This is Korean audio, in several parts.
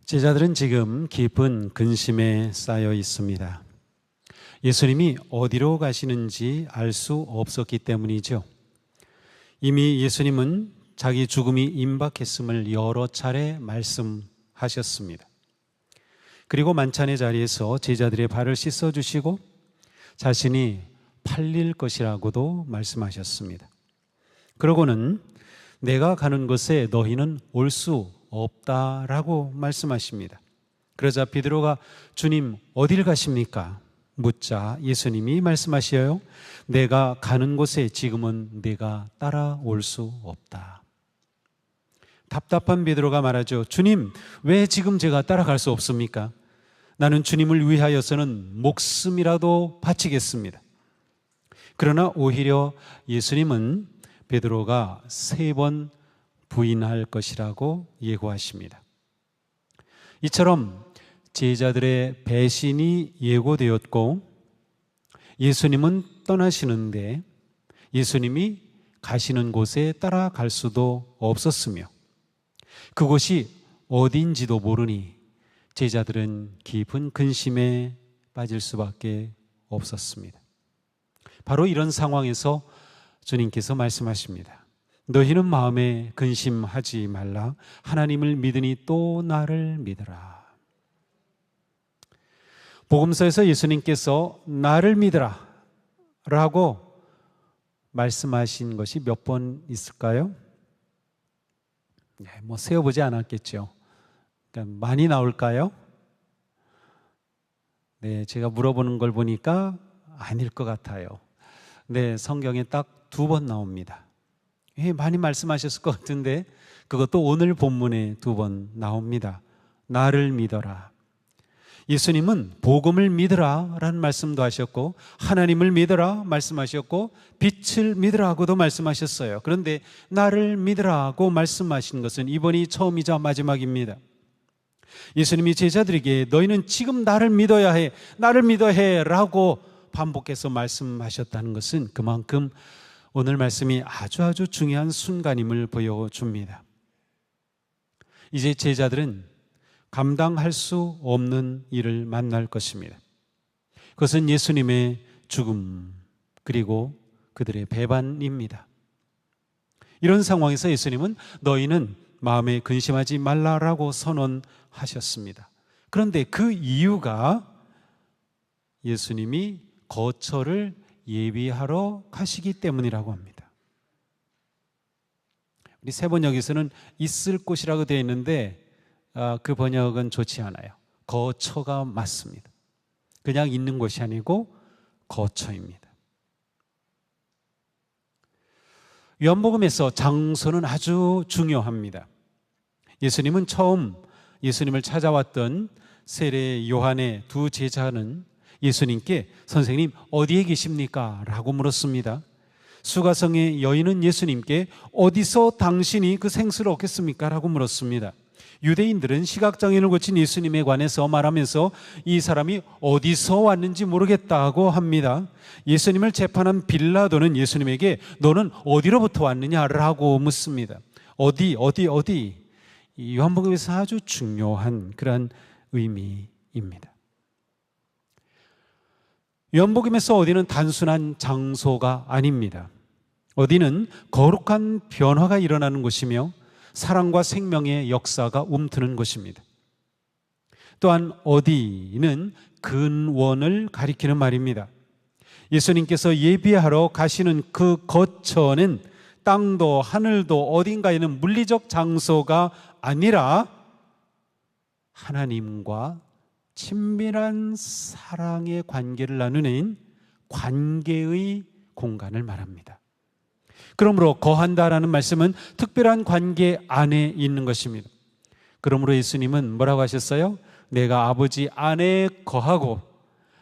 제자들은 지금 깊은 근심에 쌓여 있습니다. 예수님이 어디로 가시는지 알 수 없었기 때문이죠. 이미 예수님은 자기 죽음이 임박했음을 여러 차례 말씀하셨습니다. 그리고 만찬의 자리에서 제자들의 발을 씻어주시고 자신이 팔릴 것이라고도 말씀하셨습니다. 그러고는 내가 가는 곳에 너희는 올 수 없다라고 말씀하십니다. 그러자 베드로가 주님 어딜 가십니까? 묻자 예수님이 말씀하시어요. 내가 가는 곳에 지금은 내가 따라올 수 없다. 답답한 베드로가 말하죠. 주님, 왜 지금 제가 따라갈 수 없습니까? 나는 주님을 위하여서는 목숨이라도 바치겠습니다. 그러나 오히려 예수님은 베드로가 3번 부인할 것이라고 예고하십니다. 이처럼 제자들의 배신이 예고되었고 예수님은 떠나시는데 예수님이 가시는 곳에 따라갈 수도 없었으며 그곳이 어딘지도 모르니 제자들은 깊은 근심에 빠질 수밖에 없었습니다. 바로 이런 상황에서 주님께서 말씀하십니다. 너희는 마음에 근심하지 말라. 하나님을 믿으니 또 나를 믿으라. 복음서에서 예수님께서 나를 믿으라 라고 말씀하신 것이 몇 번 있을까요? 세어보지 않았겠죠. 그러니까 많이 나올까요? 제가 물어보는 걸 보니까 아닐 것 같아요. 성경에 딱 2번 나옵니다. 많이 말씀하셨을 것 같은데 그것도 오늘 본문에 2번 나옵니다. 나를 믿어라. 예수님은 복음을 믿으라 라는 말씀도 하셨고 하나님을 믿으라 말씀하셨고 빛을 믿으라고도 말씀하셨어요. 그런데 나를 믿으라고 말씀하신 것은 이번이 처음이자 마지막입니다. 예수님이 제자들에게 너희는 지금 나를 믿어야 해, 나를 믿어야 해 라고 반복해서 말씀하셨다는 것은 그만큼 오늘 말씀이 아주 중요한 순간임을 보여줍니다. 이제 제자들은 감당할 수 없는 일을 만날 것입니다. 그것은 예수님의 죽음 그리고 그들의 배반입니다. 이런 상황에서 예수님은 너희는 마음에 근심하지 말라라고 선언하셨습니다. 그런데 그 이유가 예수님이 거처를 예비하러 가시기 때문이라고 합니다. 우리 새 번역에서는 있을 곳이라고 되어 있는데 그 번역은 좋지 않아요. 거처가 맞습니다. 그냥 있는 곳이 아니고 거처입니다. 요한복음에서 장소는 아주 중요합니다. 예수님은 처음 예수님을 찾아왔던 세례 요한의 2 제자는 예수님께 선생님 어디에 계십니까? 라고 물었습니다. 수가성의 여인은 예수님께 어디서 당신이 그 생수를 얻겠습니까? 라고 물었습니다. 유대인들은 시각장애인을 고친 예수님에 관해서 말하면서 이 사람이 어디서 왔는지 모르겠다고 합니다. 예수님을 재판한 빌라도는 예수님에게 너는 어디로부터 왔느냐라고 묻습니다. 어디? 이 요한복음에서 아주 중요한 그런 의미입니다. 요한복음에서 어디는 단순한 장소가 아닙니다. 어디는 거룩한 변화가 일어나는 곳이며 사랑과 생명의 역사가 움트는 곳입니다. 또한 어디는 근원을 가리키는 말입니다. 예수님께서 예비하러 가시는 그 거처는 땅도 하늘도 어딘가에는 물리적 장소가 아니라 하나님과 친밀한 사랑의 관계를 나누는 관계의 공간을 말합니다. 그러므로 거한다라는 말씀은 특별한 관계 안에 있는 것입니다. 그러므로 예수님은 뭐라고 하셨어요? 내가 아버지 안에 거하고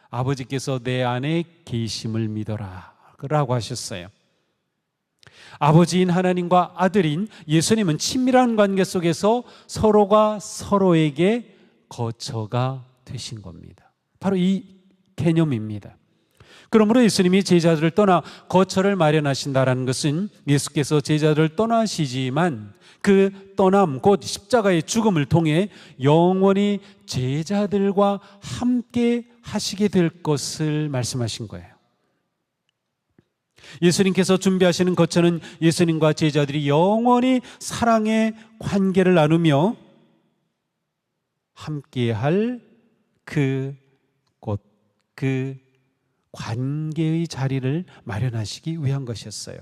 아버지께서 내 안에 계심을 믿어라 라고 하셨어요. 아버지인 하나님과 아들인 예수님은 친밀한 관계 속에서 서로가 서로에게 거처가 되신 겁니다. 바로 이 개념입니다. 그러므로 예수님이 제자들을 떠나 거처를 마련하신다는 것은 예수께서 제자들을 떠나시지만 그 떠남, 곧 십자가의 죽음을 통해 영원히 제자들과 함께 하시게 될 것을 말씀하신 거예요. 예수님께서 준비하시는 거처는 예수님과 제자들이 영원히 사랑의 관계를 나누며 함께할 그 곳, 그 관계의 자리를 마련하시기 위한 것이었어요.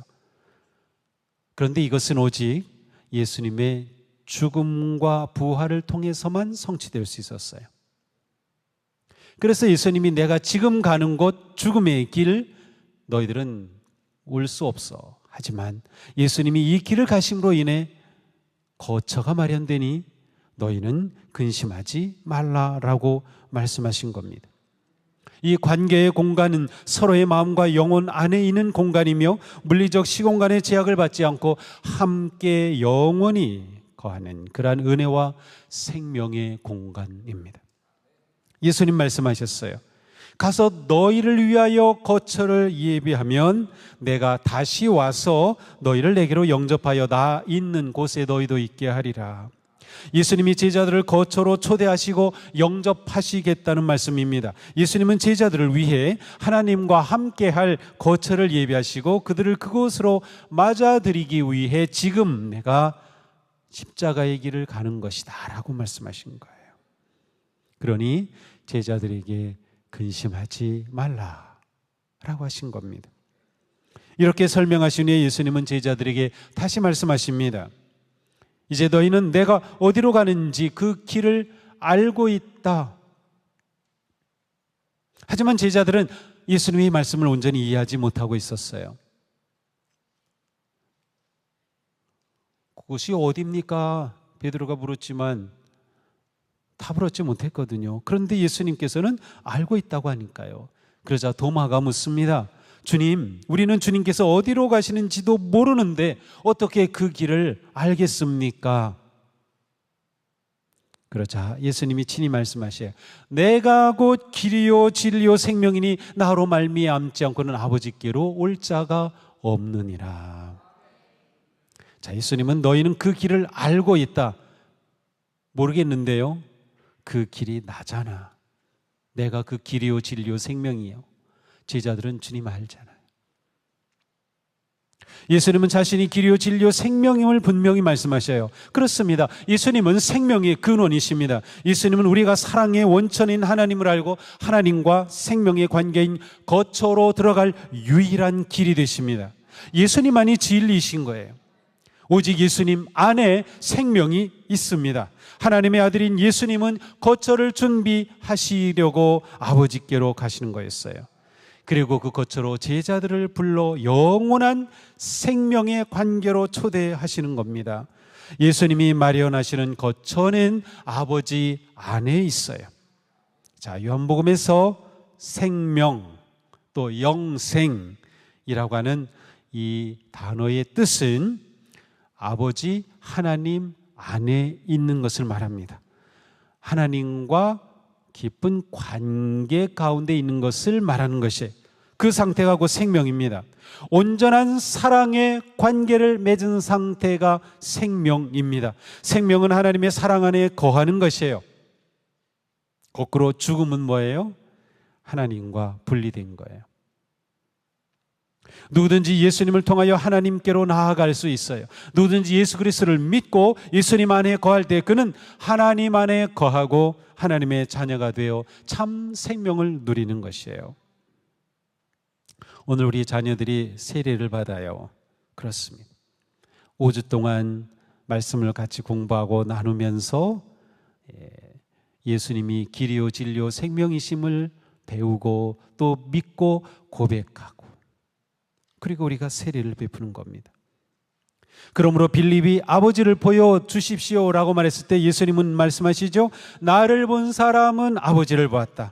그런데 이것은 오직 예수님의 죽음과 부활을 통해서만 성취될 수 있었어요. 그래서 예수님이 내가 지금 가는 곳 죽음의 길 너희들은 올 수 없어. 하지만 예수님이 이 길을 가심으로 인해 거처가 마련되니 너희는 근심하지 말라라고 말씀하신 겁니다. 이 관계의 공간은 서로의 마음과 영혼 안에 있는 공간이며 물리적 시공간의 제약을 받지 않고 함께 영원히 거하는 그러한 은혜와 생명의 공간입니다. 예수님 말씀하셨어요. 가서 너희를 위하여 거처를 예비하면 내가 다시 와서 너희를 내게로 영접하여 나 있는 곳에 너희도 있게 하리라. 예수님이 제자들을 거처로 초대하시고 영접하시겠다는 말씀입니다. 예수님은 제자들을 위해 하나님과 함께할 거처를 예비하시고 그들을 그곳으로 맞아들이기 위해 지금 내가 십자가의 길을 가는 것이다 라고 말씀하신 거예요. 그러니 제자들에게 근심하지 말라라고 하신 겁니다. 이렇게 설명하신 후에 예수님은 제자들에게 다시 말씀하십니다. 이제 너희는 내가 어디로 가는지 그 길을 알고 있다. 하지만 제자들은 예수님의 말씀을 온전히 이해하지 못하고 있었어요. 그곳이 어디입니까? 베드로가 물었지만 답을 얻지 못했거든요. 그런데 예수님께서는 알고 있다고 하니까요. 그러자 도마가 묻습니다. 주님, 우리는 주님께서 어디로 가시는지도 모르는데 어떻게 그 길을 알겠습니까? 그러자 예수님이 친히 말씀하셔요. 내가 곧 길이요 진리요 생명이니 나로 말미암지 않고는 아버지께로 올 자가 없느니라. 자, 예수님은 너희는 그 길을 알고 있다. 모르겠는데요. 그 길이 나잖아. 내가 그 길이요 진리요 생명이요. 제자들은 주님 알잖아요. 예수님은 자신이 길이요 진리요 생명임을 분명히 말씀하셔요. 그렇습니다. 예수님은 생명의 근원이십니다. 예수님은 우리가 사랑의 원천인 하나님을 알고 하나님과 생명의 관계인 거처로 들어갈 유일한 길이 되십니다. 예수님만이 진리이신 거예요. 오직 예수님 안에 생명이 있습니다. 하나님의 아들인 예수님은 거처를 준비하시려고 아버지께로 가시는 거였어요. 그리고 그 거처로 제자들을 불러 영원한 생명의 관계로 초대하시는 겁니다. 예수님이 마련하시는 거처는 아버지 안에 있어요. 자, 요한복음에서 생명 또 영생이라고 하는 이 단어의 뜻은 아버지 하나님 안에 있는 것을 말합니다. 하나님과 깊은 관계 가운데 있는 것을 말하는 것이 그 상태가 곧 생명입니다. 온전한 사랑의 관계를 맺은 상태가 생명입니다. 생명은 하나님의 사랑 안에 거하는 것이에요. 거꾸로 죽음은 뭐예요? 하나님과 분리된 거예요. 누구든지 예수님을 통하여 하나님께로 나아갈 수 있어요. 누구든지 예수 그리스도를 믿고 예수님 안에 거할 때 그는 하나님 안에 거하고 하나님의 자녀가 되어 참 생명을 누리는 것이에요. 오늘 우리 자녀들이 세례를 받아요. 그렇습니다. 5주 동안 말씀을 같이 공부하고 나누면서 예수님이 길이요 진리요 생명이심을 배우고 또 믿고 고백하고 그리고 우리가 세례를 베푸는 겁니다. 그러므로 빌립이 아버지를 보여주십시오라고 말했을 때 예수님은 말씀하시죠. 나를 본 사람은 아버지를 보았다.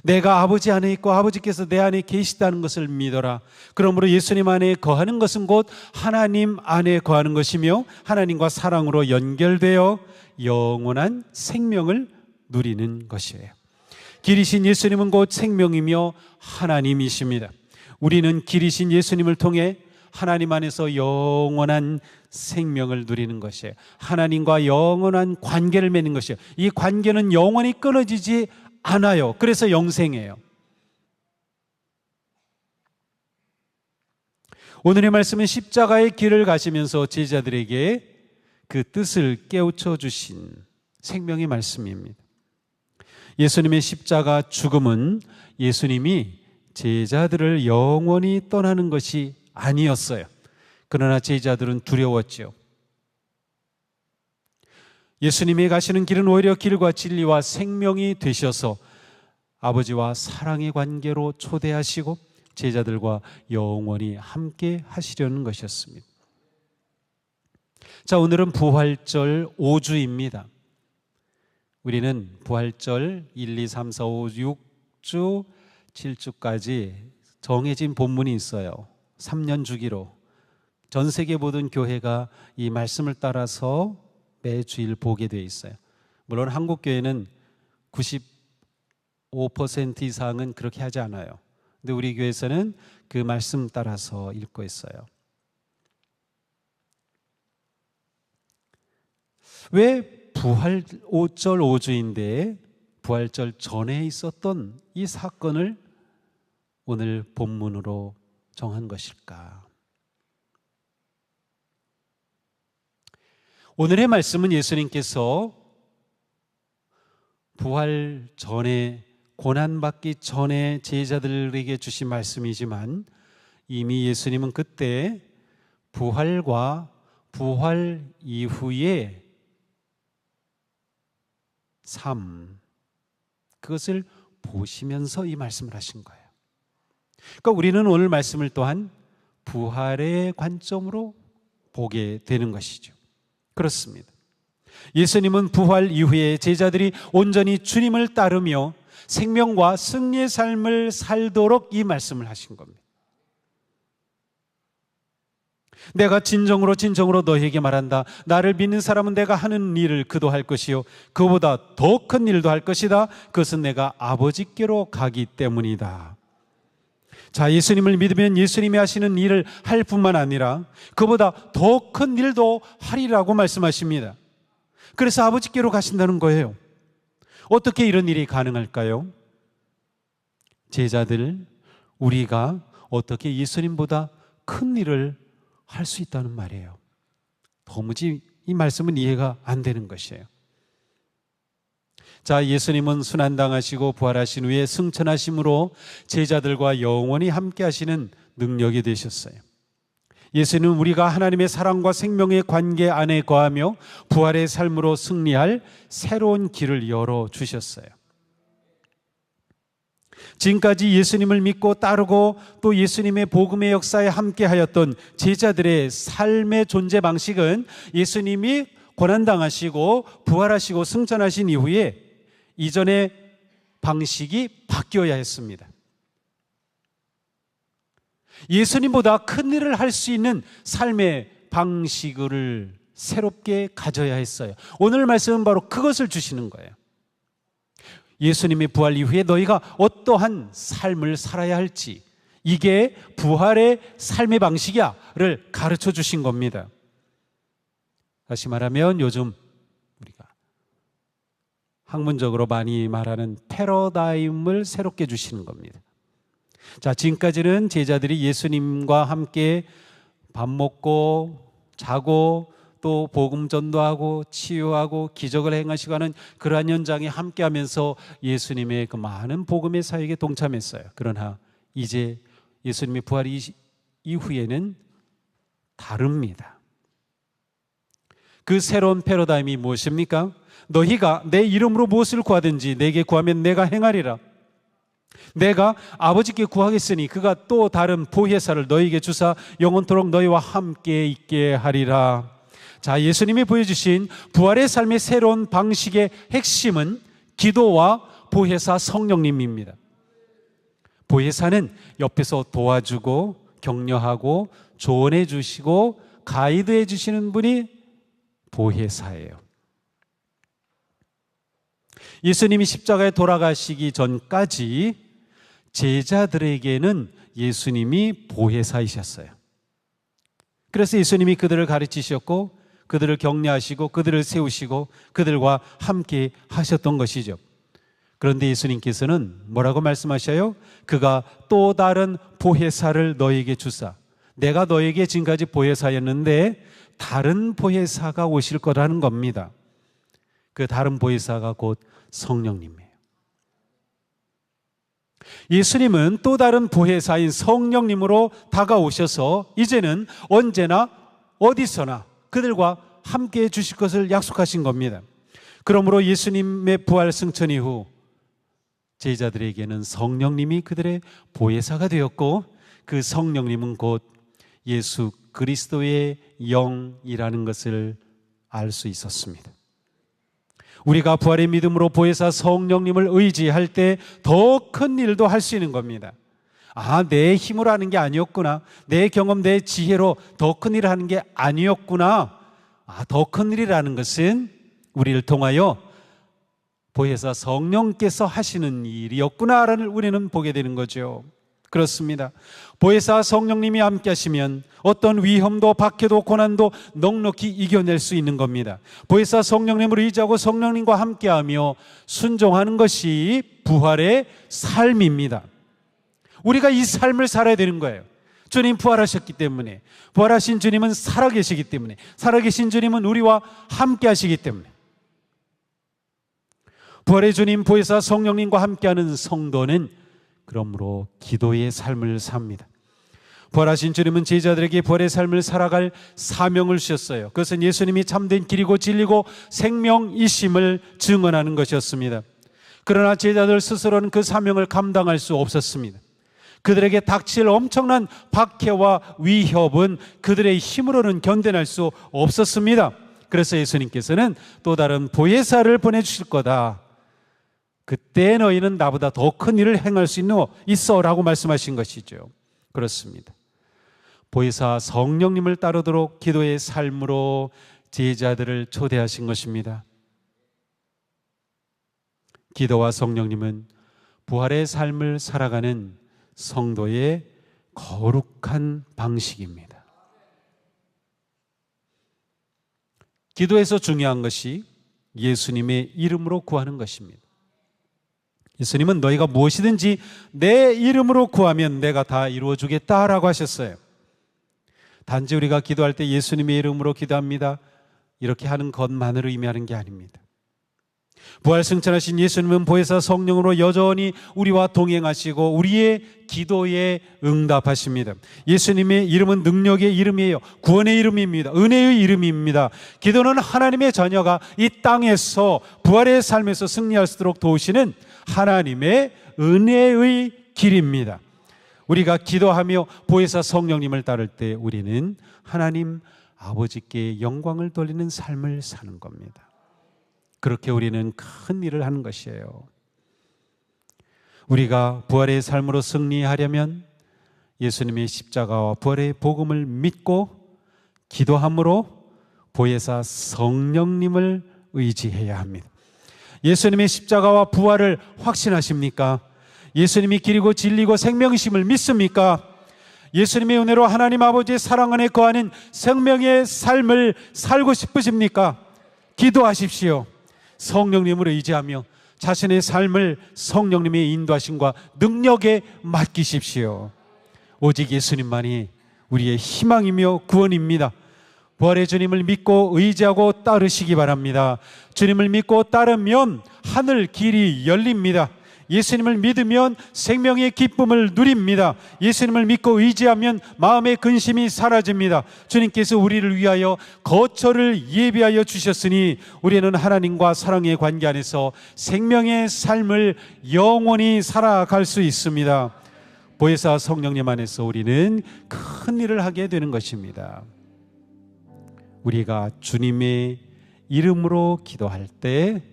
내가 아버지 안에 있고 아버지께서 내 안에 계시다는 것을 믿어라. 그러므로 예수님 안에 거하는 것은 곧 하나님 안에 거하는 것이며 하나님과 사랑으로 연결되어 영원한 생명을 누리는 것이에요. 길이신 예수님은 곧 생명이며 하나님이십니다. 우리는 길이신 예수님을 통해 하나님 안에서 영원한 생명을 누리는 것이에요. 하나님과 영원한 관계를 맺는 것이에요. 이 관계는 영원히 끊어지지 않아요. 그래서 영생이에요. 오늘의 말씀은 십자가의 길을 가시면서 제자들에게 그 뜻을 깨우쳐 주신 생명의 말씀입니다. 예수님의 십자가 죽음은 예수님이 제자들을 영원히 떠나는 것이 아니었어요. 그러나 제자들은 두려웠죠. 예수님이 가시는 길은 오히려 길과 진리와 생명이 되셔서 아버지와 사랑의 관계로 초대하시고 제자들과 영원히 함께 하시려는 것이었습니다. 자, 오늘은 부활절 5주입니다. 우리는 부활절 1, 2, 3, 4, 5, 6주, 7주까지 정해진 본문이 있어요. 3년 주기로 전 세계 모든 교회가 이 말씀을 따라서 매주일 보게 되어 있어요. 물론 한국 교회는 95% 이상은 그렇게 하지 않아요. 근데 우리 교회에서는 그 말씀 따라서 읽고 있어요. 왜 부활 5절 5주인데 부활절 전에 있었던 이 사건을 오늘 본문으로 정한 것일까? 오늘의 말씀은 예수님께서 부활 전에, 고난받기 전에 제자들에게 주신 말씀이지만 이미 예수님은 그때 부활과 부활 이후의 삶, 그것을 보시면서 이 말씀을 하신 거예요. 그러니까 우리는 오늘 말씀을 또한 부활의 관점으로 보게 되는 것이죠. 그렇습니다. 예수님은 부활 이후에 제자들이 온전히 주님을 따르며 생명과 승리의 삶을 살도록 이 말씀을 하신 겁니다. 내가 진정으로 너희에게 말한다. 나를 믿는 사람은 내가 하는 일을 그도 할 것이요 그보다 더 큰 일도 할 것이다. 그것은 내가 아버지께로 가기 때문이다. 자, 예수님을 믿으면 예수님이 하시는 일을 할 뿐만 아니라 그보다 더 큰 일도 하리라고 말씀하십니다. 그래서 아버지께로 가신다는 거예요. 어떻게 이런 일이 가능할까요? 제자들, 우리가 어떻게 예수님보다 큰 일을 할 수 있다는 말이에요. 도무지 이 말씀은 이해가 안 되는 것이에요. 자, 예수님은 순환당하시고 부활하신 후에 승천하심으로 제자들과 영원히 함께 하시는 능력이 되셨어요. 예수는 우리가 하나님의 사랑과 생명의 관계 안에 거하며 부활의 삶으로 승리할 새로운 길을 열어주셨어요. 지금까지 예수님을 믿고 따르고 또 예수님의 복음의 역사에 함께하였던 제자들의 삶의 존재 방식은 예수님이 고난당하시고 부활하시고 승천하신 이후에 이전의 방식이 바뀌어야 했습니다. 예수님보다 큰 일을 할 수 있는 삶의 방식을 새롭게 가져야 했어요. 오늘 말씀은 바로 그것을 주시는 거예요. 예수님의 부활 이후에 너희가 어떠한 삶을 살아야 할지, 이게 부활의 삶의 방식이야를 가르쳐 주신 겁니다. 다시 말하면 요즘 우리가 학문적으로 많이 말하는 패러다임을 새롭게 주시는 겁니다. 자, 지금까지는 제자들이 예수님과 함께 밥 먹고 자고 또 복음 전도하고 치유하고 기적을 행하시고 하는 그러한 현장에 함께하면서 예수님의 그 많은 복음의 사역에 동참했어요. 그러나 이제 예수님의 부활 이후에는 다릅니다. 그 새로운 패러다임이 무엇입니까? 너희가 내 이름으로 무엇을 구하든지 내게 구하면 내가 행하리라. 내가 아버지께 구하겠으니 그가 또 다른 보혜사를 너희에게 주사 영원토록 너희와 함께 있게 하리라. 자, 예수님이 보여주신 부활의 삶의 새로운 방식의 핵심은 기도와 보혜사 성령님입니다. 보혜사는 옆에서 도와주고 격려하고 조언해 주시고 가이드해 주시는 분이 보혜사예요. 예수님이 십자가에 돌아가시기 전까지 제자들에게는 예수님이 보혜사이셨어요. 그래서 예수님이 그들을 가르치셨고 그들을 격려하시고 그들을 세우시고 그들과 함께 하셨던 것이죠. 그런데 예수님께서는 뭐라고 말씀하셔요? 그가 또 다른 보혜사를 너에게 주사, 내가 너에게 지금까지 보혜사였는데 다른 보혜사가 오실 거라는 겁니다. 그 다른 보혜사가 곧 성령님이에요. 예수님은 또 다른 보혜사인 성령님으로 다가오셔서 이제는 언제나 어디서나 그들과 함께 해 주실 것을 약속하신 겁니다. 그러므로 예수님의 부활 승천 이후 제자들에게는 성령님이 그들의 보혜사가 되었고 그 성령님은 곧 예수 그리스도의 영이라는 것을 알 수 있었습니다. 우리가 부활의 믿음으로 보혜사 성령님을 의지할 때 더 큰 일도 할 수 있는 겁니다. 내 힘으로 하는 게 아니었구나. 내 경험, 내 지혜로 더 큰 일을 하는 게 아니었구나. 더 큰 일이라는 것은 우리를 통하여 보혜사 성령께서 하시는 일이었구나라는 우리는 보게 되는 거죠. 그렇습니다. 보혜사 성령님이 함께 하시면 어떤 위험도 박해도 고난도 넉넉히 이겨낼 수 있는 겁니다. 보혜사 성령님을 의지하고 성령님과 함께하며 순종하는 것이 부활의 삶입니다. 우리가 이 삶을 살아야 되는 거예요. 주님 부활하셨기 때문에, 부활하신 주님은 살아계시기 때문에, 살아계신 주님은 우리와 함께 하시기 때문에, 부활의 주님 보혜사 성령님과 함께하는 성도는 그러므로 기도의 삶을 삽니다. 부활하신 주님은 제자들에게 부활의 삶을 살아갈 사명을 주셨어요. 그것은 예수님이 참된 길이고 진리고 생명이심을 증언하는 것이었습니다. 그러나 제자들 스스로는 그 사명을 감당할 수 없었습니다. 그들에게 닥칠 엄청난 박해와 위협은 그들의 힘으로는 견뎌낼 수 없었습니다. 그래서 예수님께서는 또 다른 보혜사를 보내주실 거다. 그때 너희는 나보다 더 큰 일을 행할 수 있어 라고 말씀하신 것이죠. 그렇습니다. 보혜사 성령님을 따르도록 기도의 삶으로 제자들을 초대하신 것입니다. 기도와 성령님은 부활의 삶을 살아가는 성도의 거룩한 방식입니다. 기도에서 중요한 것이 예수님의 이름으로 구하는 것입니다. 예수님은 너희가 무엇이든지 내 이름으로 구하면 내가 다 이루어주겠다라고 하셨어요. 단지 우리가 기도할 때 예수님의 이름으로 기도합니다, 이렇게 하는 것만을 의미하는 게 아닙니다. 부활 승천하신 예수님은 보혜사 성령으로 여전히 우리와 동행하시고 우리의 기도에 응답하십니다. 예수님의 이름은 능력의 이름이에요. 구원의 이름입니다. 은혜의 이름입니다. 기도는 하나님의 자녀가 이 땅에서 부활의 삶에서 승리할 수 있도록 도우시는 하나님의 은혜의 길입니다. 우리가 기도하며 보혜사 성령님을 따를 때 우리는 하나님 아버지께 영광을 돌리는 삶을 사는 겁니다. 그렇게 우리는 큰 일을 하는 것이에요. 우리가 부활의 삶으로 승리하려면 예수님의 십자가와 부활의 복음을 믿고 기도함으로 보혜사 성령님을 의지해야 합니다. 예수님의 십자가와 부활을 확신하십니까? 예수님이 길이고 진리고 생명이심을 믿습니까? 예수님의 은혜로 하나님 아버지의 사랑 안에 거하는 생명의 삶을 살고 싶으십니까? 기도하십시오. 성령님을 의지하며 자신의 삶을 성령님의 인도하심과 능력에 맡기십시오. 오직 예수님만이 우리의 희망이며 구원입니다. 부활의 주님을 믿고 의지하고 따르시기 바랍니다. 주님을 믿고 따르면 하늘 길이 열립니다. 예수님을 믿으면 생명의 기쁨을 누립니다. 예수님을 믿고 의지하면 마음의 근심이 사라집니다. 주님께서 우리를 위하여 거처를 예비하여 주셨으니 우리는 하나님과 사랑의 관계 안에서 생명의 삶을 영원히 살아갈 수 있습니다. 보혜사 성령님 안에서 우리는 큰 일을 하게 되는 것입니다. 우리가 주님의 이름으로 기도할 때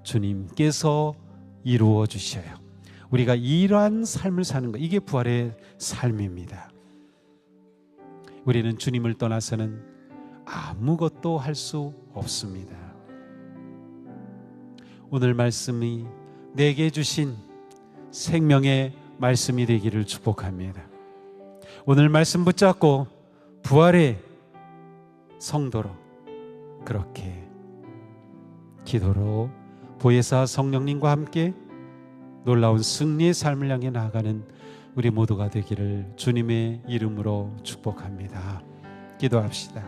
주님께서 이루어 주셔요. 우리가 이러한 삶을 사는 것, 이게 부활의 삶입니다. 우리는 주님을 떠나서는 아무것도 할 수 없습니다. 오늘 말씀이 내게 주신 생명의 말씀이 되기를 축복합니다. 오늘 말씀 붙잡고 부활의 성도로 그렇게 기도로 보혜사 성령님과 함께 놀라운 승리의 삶을 향해 나아가는 우리 모두가 되기를 주님의 이름으로 축복합니다. 기도합시다.